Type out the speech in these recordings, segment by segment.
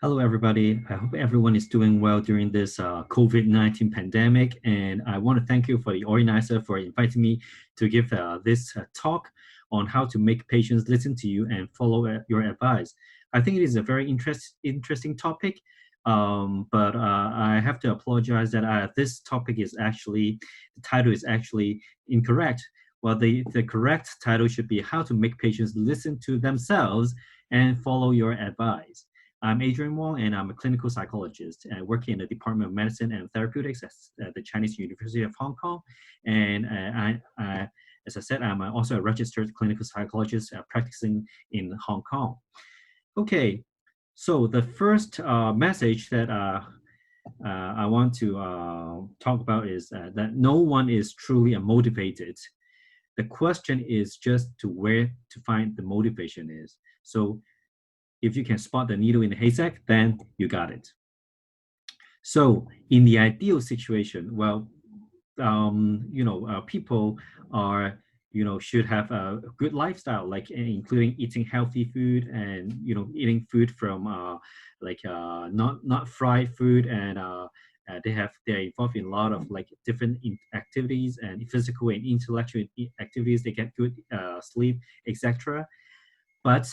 Hello, everybody. I hope everyone is doing well during this COVID-19 pandemic. And I want to thank you for the organizer for inviting me to give this talk on how to make patients listen to you and follow your advice. I think it is a very interesting topic, but I have to apologize that this topic is actually, the title is actually incorrect. Well, the correct title should be how to make patients listen to themselves and follow your advice. I'm Adrian Wong, and I'm a clinical psychologist working in the Department of Medicine and Therapeutics at the Chinese University of Hong Kong. And as I said, I'm also a registered clinical psychologist practicing in Hong Kong. Okay, so the first message that I want to talk about is that no one is truly motivated. The question is just to where to find the motivation is. So if you can spot the needle in the haystack, then you got it. So in the ideal situation, well, people are, should have a good lifestyle, like including eating healthy food and, eating food from not fried food, and they're involved in a lot of like different activities and physical and intellectual activities. They get good sleep, etc. But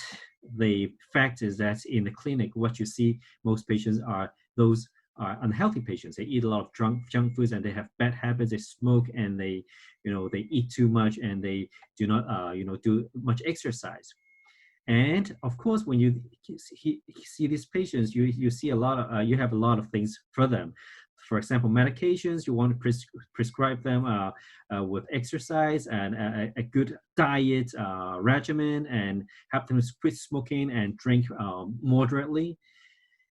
the fact is that in the clinic, what you see most patients those are unhealthy patients. They eat a lot of junk foods and they have bad habits. They smoke and they eat too much and they do not do much exercise. And of course, when you see these patients, you see a lot of you have a lot of things for them. For example, medications, you want to prescribe them with exercise and a good diet regimen, and have them quit smoking and drink moderately.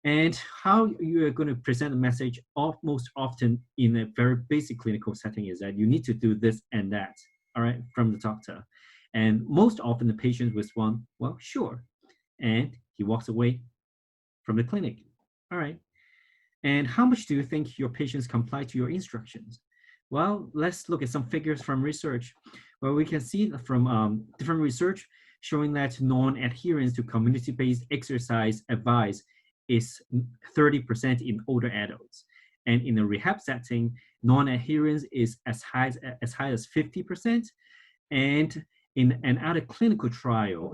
And how you are going to present a message most often in a very basic clinical setting is that you need to do this and that, all right, from the doctor. And most often the patient respond, well, sure. And he walks away from the clinic. All right. And how much do you think your patients comply to your instructions? Well, let's look at some figures from research. Well, we can see from different research showing that non-adherence to community-based exercise advice is 30% in older adults. And in a rehab setting, non-adherence is as high as 50%. And in another clinical trial,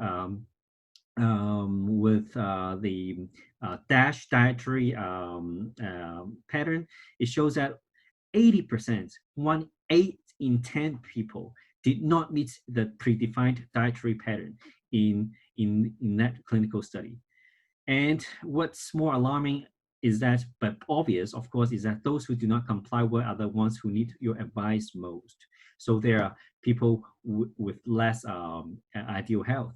with the DASH dietary pattern, it shows that 80%, 8 in 10 people did not meet the predefined dietary pattern in that clinical study. And what's more alarming is that, but obvious, of course, is that those who do not comply well are the ones who need your advice most. So there are people with less ideal health.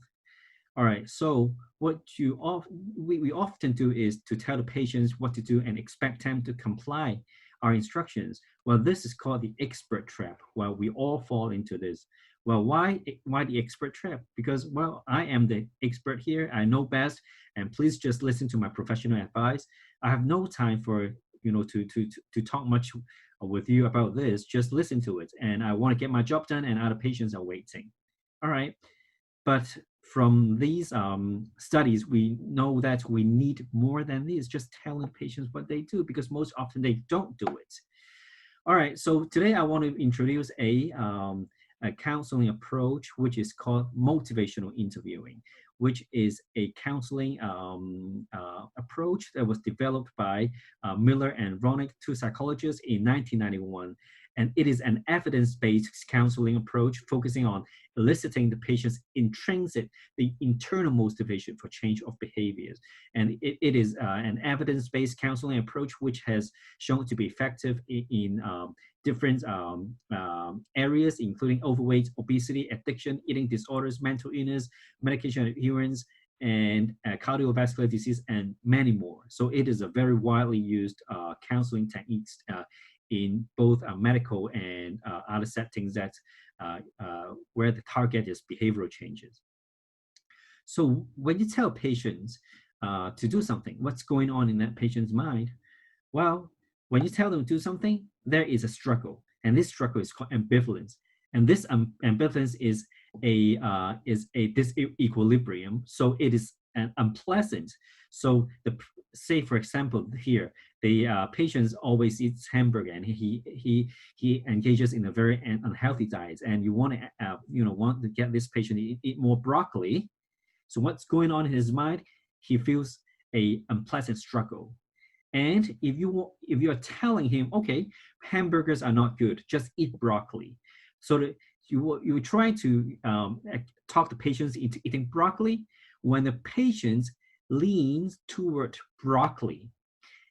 All right, so what we often do is to tell the patients what to do and expect them to comply our instructions. Well, this is called the expert trap. Well, we all fall into this. Well, why the expert trap? Because, well, I am the expert here. I know best, and please just listen to my professional advice. I have no time for to talk much with you about this. Just listen to it, and I want to get my job done, and other patients are waiting. All right. But from these studies, we know that we need more than this, just telling patients what they do, because most often they don't do it. All right, so today I want to introduce a counseling approach, which is called motivational interviewing, which is a counseling approach that was developed by Miller and Ronick, two psychologists, in 1991. And it is an evidence-based counseling approach focusing on eliciting the patient's intrinsic, the internal motivation for change of behaviors. And it is an evidence-based counseling approach which has shown to be effective in different areas, including overweight, obesity, addiction, eating disorders, mental illness, medication adherence, and cardiovascular disease, and many more. So it is a very widely used counseling techniques in both medical and other settings that where the target is behavioral changes. So when you tell patients to do something, what's going on in that patient's mind? Well, when you tell them to do something, there is a struggle, and this struggle is called ambivalence. And this ambivalence is a disequilibrium. So it is and unpleasant. So say for example here, the patient always eats hamburger and he engages in a very unhealthy diet, and you want to want to get this patient to eat more broccoli. So what's going on in his mind? He feels a unpleasant struggle. And if you are telling him, okay, hamburgers are not good, just eat broccoli, so that you try to talk the patients into eating broccoli. When the patient leans toward broccoli,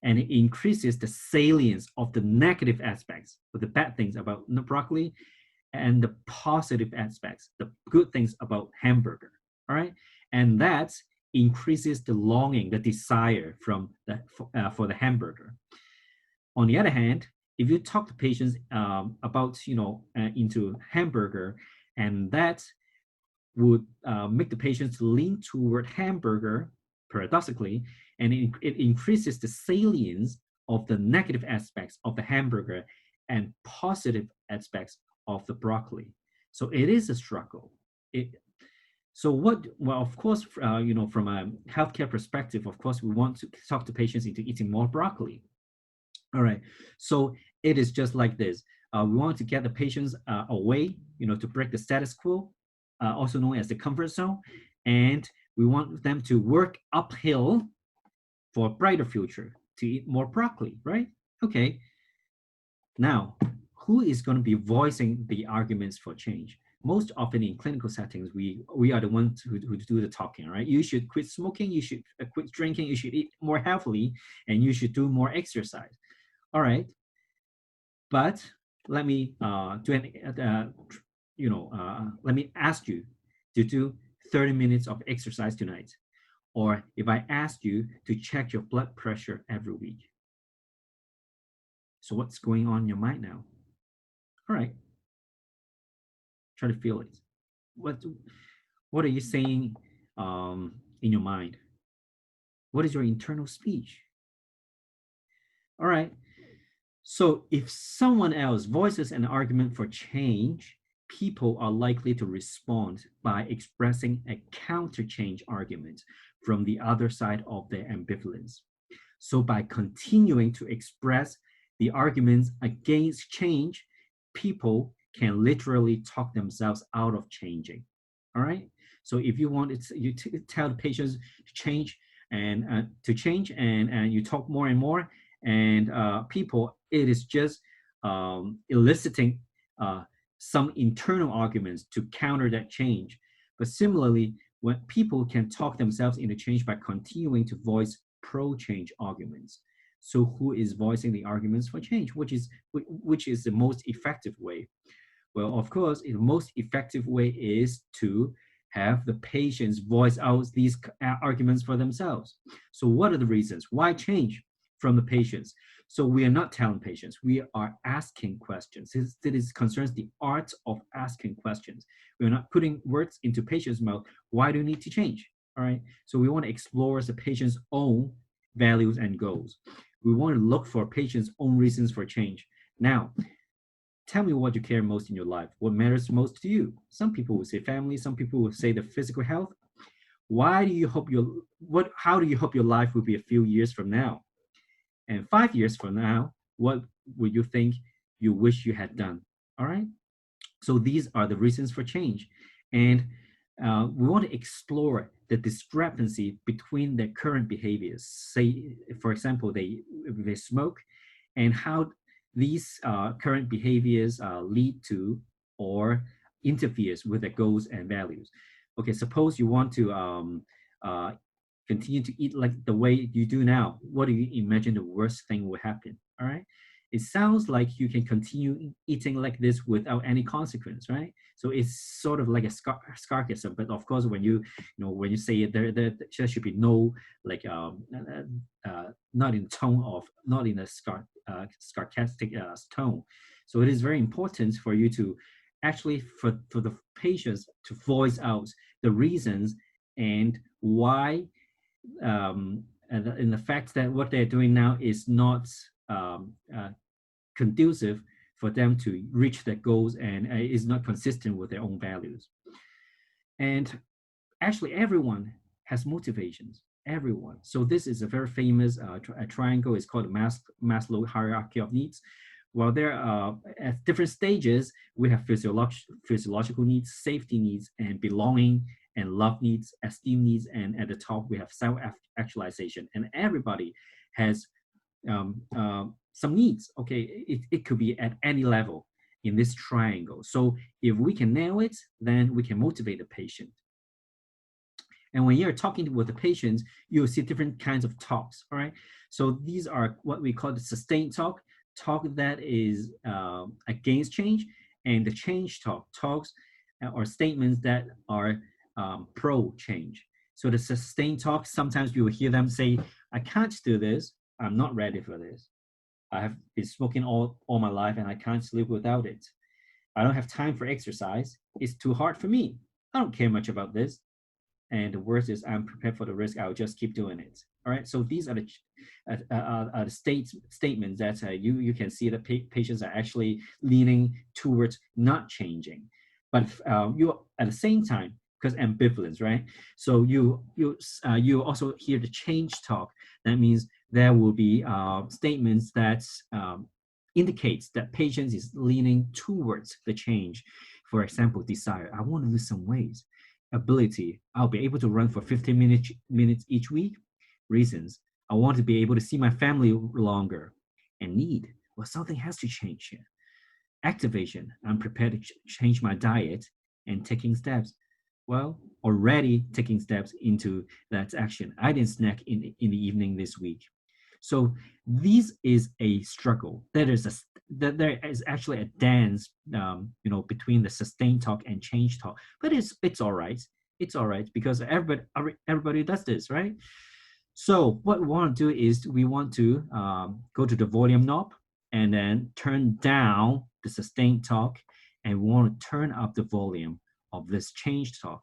and it increases the salience of the negative aspects, of the bad things about broccoli, and the positive aspects, the good things about hamburger. All right, and that increases the longing, the desire for the hamburger. On the other hand, if you talk to patients about into hamburger, and that would make the patients lean toward hamburger, paradoxically, and it increases the salience of the negative aspects of the hamburger and positive aspects of the broccoli. So it is a struggle. Well, of course, from a healthcare perspective, of course, we want to talk to patients into eating more broccoli. All right. So it is just like this. We want to get the patients away, to break the status quo, also known as the comfort zone. And we want them to work uphill for a brighter future, to eat more broccoli, right? Okay. Now, who is going to be voicing the arguments for change? Most often in clinical settings, we are the ones who do the talking, right? You should quit smoking, you should quit drinking, you should eat more healthily, and you should do more exercise. All right, but let me let me ask you to do 30 minutes of exercise tonight, or if I asked you to check your blood pressure every week. So what's going on in your mind now? All right, try to feel it. What are you saying in your mind? What is your internal speech? All right. So if someone else voices an argument for change, people are likely to respond by expressing a counter-change argument from the other side of their ambivalence. So by continuing to express the arguments against change, people can literally talk themselves out of changing. All right. So if you want you to tell the patients to change and you talk more and more, and people, it is just eliciting some internal arguments to counter that change. But similarly, when people can talk themselves into change by continuing to voice pro-change arguments. So who is voicing the arguments for change? Which is the most effective way? Well, of course, the most effective way is to have the patients voice out these arguments for themselves. So what are the reasons? Why change from the patients? So we are not telling patients, we are asking questions. This concerns the art of asking questions. We're not putting words into patients' mouth. Why do you need to change? All right. So we want to explore the patient's own values and goals. We want to look for patients' own reasons for change. Now, tell me what you care most in your life. What matters most to you? Some people will say family. Some people will say the physical health. How do you hope your life will be a few years from now? And 5 years from now, what would you think you wish you had done? All right. So these are the reasons for change. And we want to explore the discrepancy between their current behaviors. Say, for example, they smoke, and how these current behaviors lead to or interferes with their goals and values. Okay, suppose you want to continue to eat like the way you do now. What do you imagine the worst thing will happen? All right. It sounds like you can continue eating like this without any consequence, right? So it's sort of like a sarcasm, but of course, when you say it, there should be no like not in tone of not in a sarcastic tone. So it is very important for you to actually for the patients to voice out the reasons and why, and the fact that what they're doing now is not conducive for them to reach their goals and is not consistent with their own values. And actually, everyone has motivations. Everyone. So this is a very famous triangle. It's called the Maslow hierarchy of needs. While there are at different stages, we have physiological needs, safety needs, and belonging and love needs, esteem needs, and at the top we have self-actualization. And everybody has some needs. Okay, it could be at any level in this triangle. So if we can nail it, then we can motivate the patient. And when you're talking with the patients, you'll see different kinds of talks. All right. So these are what we call the sustained talk that is against change, and the change talks or statements that are pro change. So the sustained talk, sometimes you will hear them say, I can't do this. I'm not ready for this. I have been smoking all my life and I can't sleep without it. I don't have time for exercise. It's too hard for me. I don't care much about this. And the worst is I'm prepared for the risk. I'll just keep doing it. All right. So these are the statements that you can see that patients are actually leaning towards not changing, but you at the same time, because ambivalence, right? So you also hear the change talk. That means there will be statements that indicates that patients is leaning towards the change. For example, desire. I want to lose some weight. Ability. I'll be able to run for 15 minutes each week. Reasons. I want to be able to see my family longer. And need. Well, something has to change here. Activation. I'm prepared to change my diet and taking steps. Well, already taking steps into that action. I didn't snack in the evening this week. So this is a struggle. There is actually a dance, between the sustained talk and change talk. But it's all right. It's all right because everybody does this, right? So what we want to do is we want to go to the volume knob and then turn down the sustained talk, and we want to turn up the volume of this change talk.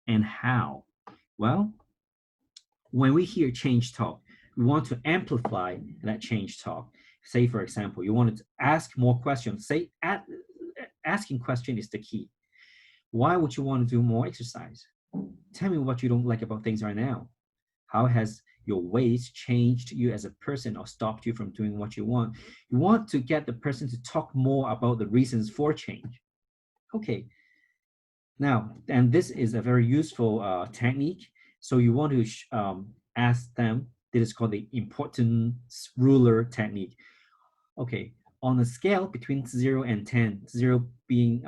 And how? Well, when we hear change talk, we want to amplify that change talk. Say, for example, you want to ask more questions. Asking question is the key. Why would you want to do more exercise? Tell me what you don't like about things right now. How has your ways changed you as a person or stopped you from doing what you want? You want to get the person to talk more about the reasons for change. Okay. Now, and this is a very useful technique. So you want to ask them. This is called the importance ruler technique. Okay, on a scale between 0 and 10, 0 being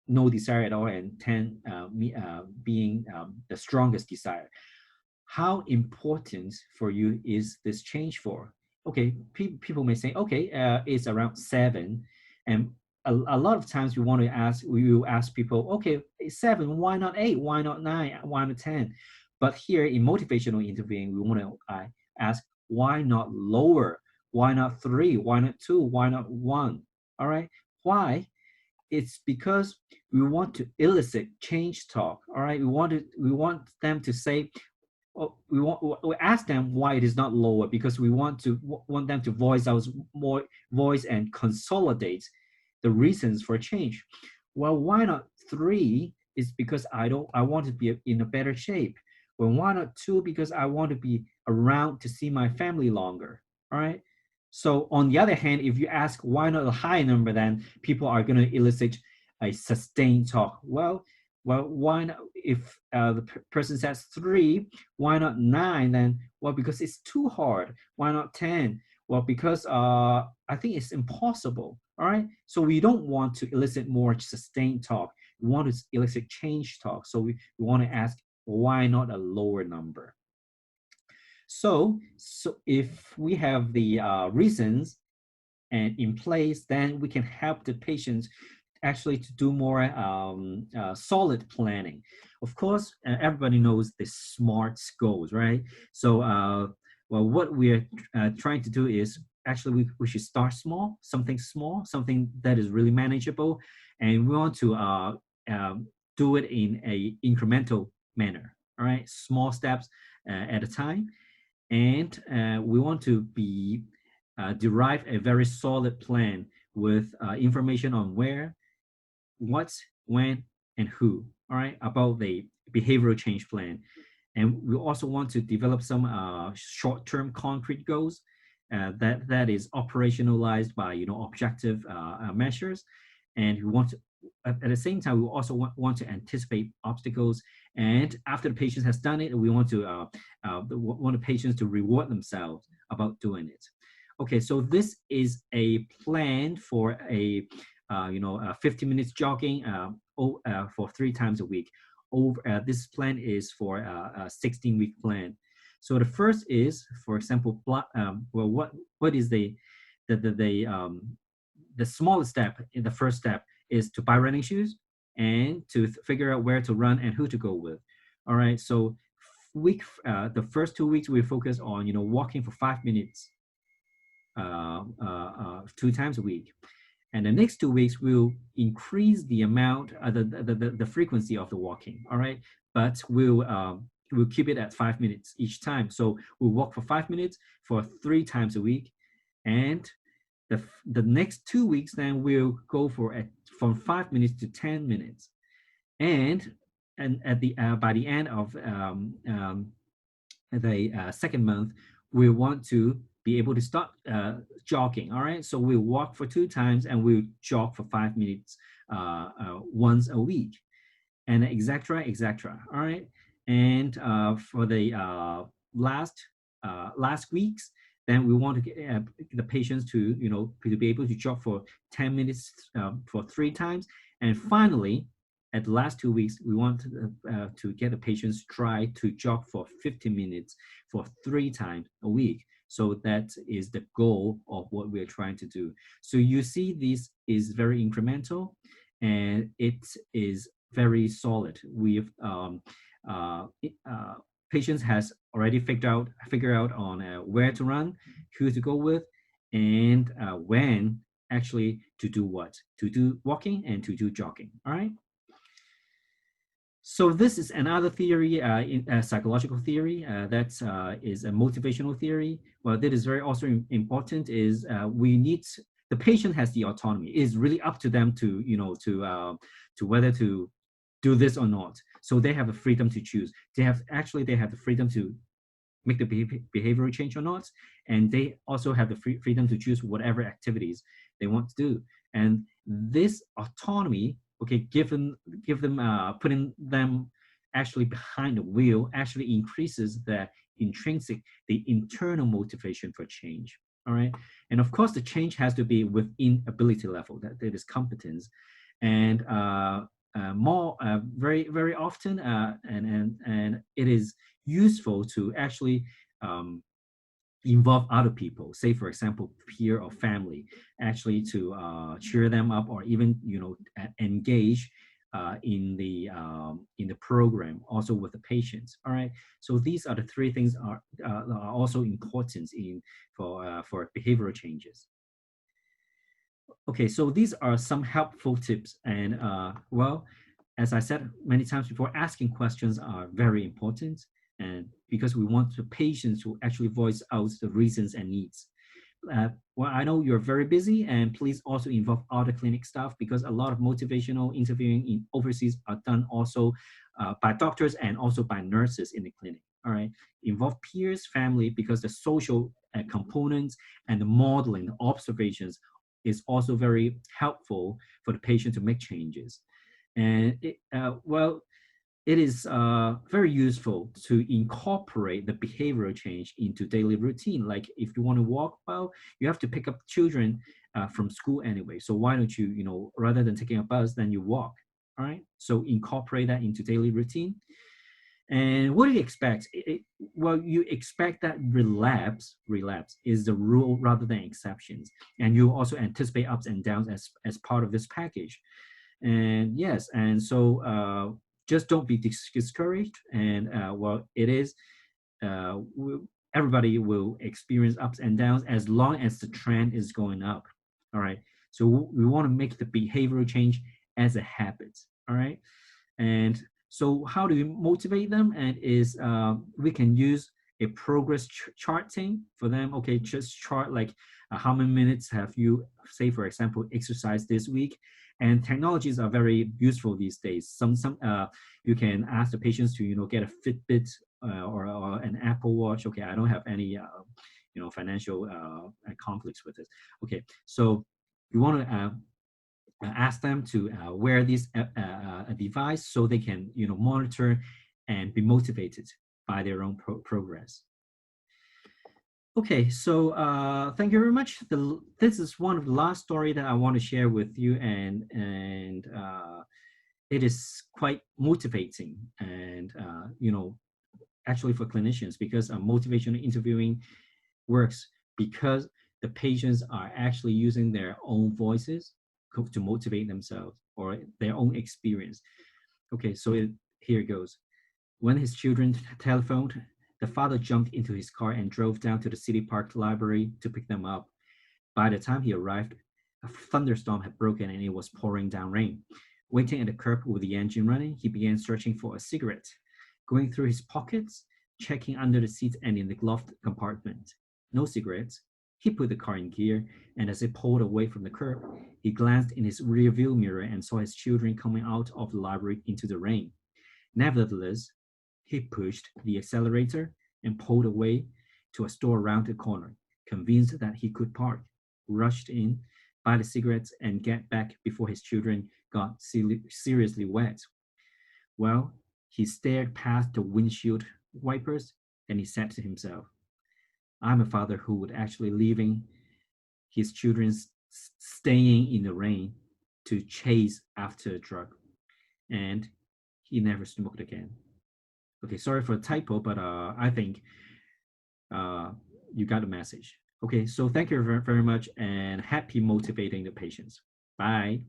no desire at all, and 10 being the strongest desire, how important for you is this change for? Okay, people may say, okay, it's around 7, and a lot of times we will ask people, okay, 7, why not 8? Why not 9? Why not 10? But here in motivational interviewing, we want to ask, why not lower? Why not 3? Why not 2? Why not 1? All right. Why? It's because we want to elicit change talk. All right. We want them to say, we ask them why it is not lower, because we want them to voice and consolidate the reasons for change. Well, why not 3 is because I want to be in a better shape. Well, why not 2? Because I want to be around to see my family longer. All right. So on the other hand, if you ask why not a high number, then people are going to elicit a sustained talk. Well, why not? If the person says 3, why not 9? Then, well, because it's too hard. Why not 10? Well, because I think it's impossible. All right. So we don't want to elicit more sustained talk. We want to elicit change talk. So we want to ask, why not a lower number? So if we have the reasons and in place, then we can help the patients actually to do more solid planning. Of course, everybody knows the SMART goals, right? So, well, what we're trying to do is actually we should start small, something that is really manageable, and we want to do it in a incremental manner. All right, small steps at a time, and we want to be derive a very solid plan with information on where, what, when, and who. All right, about the behavioral change plan. And we also want to develop some short-term concrete goals that is operationalized by objective measures. And we want to, at the same time, we also want to anticipate obstacles. And after the patient has done it, we want to want the patients to reward themselves about doing it. Okay, so this is a plan for a 50 minutes jogging for 3 times a week. This plan is for a 16-week plan. So the first is, for example, well, what is the smallest step in the first step is to buy running shoes and to figure out where to run and who to go with. All right, so the first 2 weeks we focus on walking for 5 minutes 2 times a week. And the next 2 weeks, we'll increase the amount, the frequency of the walking. All right, but we'll keep it at 5 minutes each time. So we'll walk for 5 minutes for 3 times a week, and the next 2 weeks, then we'll go from 5 minutes to 10 minutes, and at the by the end of the second month, we want to be able to start jogging. All right, so we'll walk for 2 times and we'll jog for 5 minutes once a week, and etc. All right, and for the last weeks, then we want to get the patients to to be able to jog for 10 minutes for 3 times, and finally at the last 2 weeks, we want to get the patients try to jog for 50 minutes for 3 times a week. So that is the goal of what we're trying to do. So you see, this is very incremental, and it is very solid. We've patients has already figure out on where to run, who to go with, and when actually to do what, to do walking and to do jogging. All right. So this is another theory, psychological theory, that is a motivational theory. Well, that is very also important. Is the patient has the autonomy. It is really up to them to to whether to do this or not. So they have the freedom to choose. They have the freedom to make the behavioral change or not, and they also have the freedom to choose whatever activities they want to do. And this autonomy, okay, give them putting them actually behind the wheel actually increases the internal motivation for change. All right, and of course the change has to be within ability level, that is competence, and more very often and it is useful to actually involve other people, say for example peer or family, actually to cheer them up, or even engage in the program, also with the patients. All right, so these are the three things are also important for behavioral changes. Okay, so these are some helpful tips, and well, as I said many times before, asking questions are very important, and because we want the patients to actually voice out the reasons and needs. Well, I know you're very busy, and please also involve other clinic staff, because a lot of motivational interviewing in overseas are done also by doctors and also by nurses in the clinic. All right, involve peers, family, because the social components and the modeling, the observations is also very helpful for the patient to make changes. And well, it is very useful to incorporate the behavioral change into daily routine. Like if you want to walk, well, you have to pick up children from school anyway. So why don't you, rather than taking a bus, then you walk. All right. So incorporate that into daily routine. And what do you expect? Well, you expect that relapse is the rule rather than exceptions. And you also anticipate ups and downs as part of this package. And yes, and so just don't be discouraged. And well, it is, uh, everybody will experience ups and downs as long as the trend is going up. All right. So we want to make the behavioral change as a habit. All right. And so how do we motivate them? And is we can use a progress charting for them. Okay, just chart like how many minutes have you, say for example, exercised this week. And technologies are very useful these days. Some you can ask the patients to get a Fitbit or an Apple Watch. Okay, I don't have any financial conflicts with it. Okay, so you want to ask them to wear this a device so they can monitor and be motivated by their own progress. Okay, so thank you very much. This is one of the last story that I want to share with you, and it is quite motivating, and actually for clinicians, because motivational interviewing works because the patients are actually using their own voices to motivate themselves or their own experience. Okay, so here it goes. When his children telephoned, the father jumped into his car and drove down to the city park library to pick them up. By the time he arrived, a thunderstorm had broken and it was pouring down rain. Waiting at the curb with the engine running, he began searching for a cigarette, going through his pockets, checking under the seat and in the glove compartment. No cigarettes. He put the car in gear, and as it pulled away from the curb, he glanced in his rearview mirror and saw his children coming out of the library into the rain. Nevertheless, he pushed the accelerator and pulled away to a store around the corner, convinced that he could park, rushed in, buy the cigarettes, and get back before his children got seriously wet. Well, he stared past the windshield wipers, and he said to himself, I'm a father who would actually leaving his children staying in the rain to chase after a drug. And he never smoked again. Okay, sorry for the typo, but I think uh, you got the message. Okay, so thank you very, very much, and happy motivating the patients. Bye.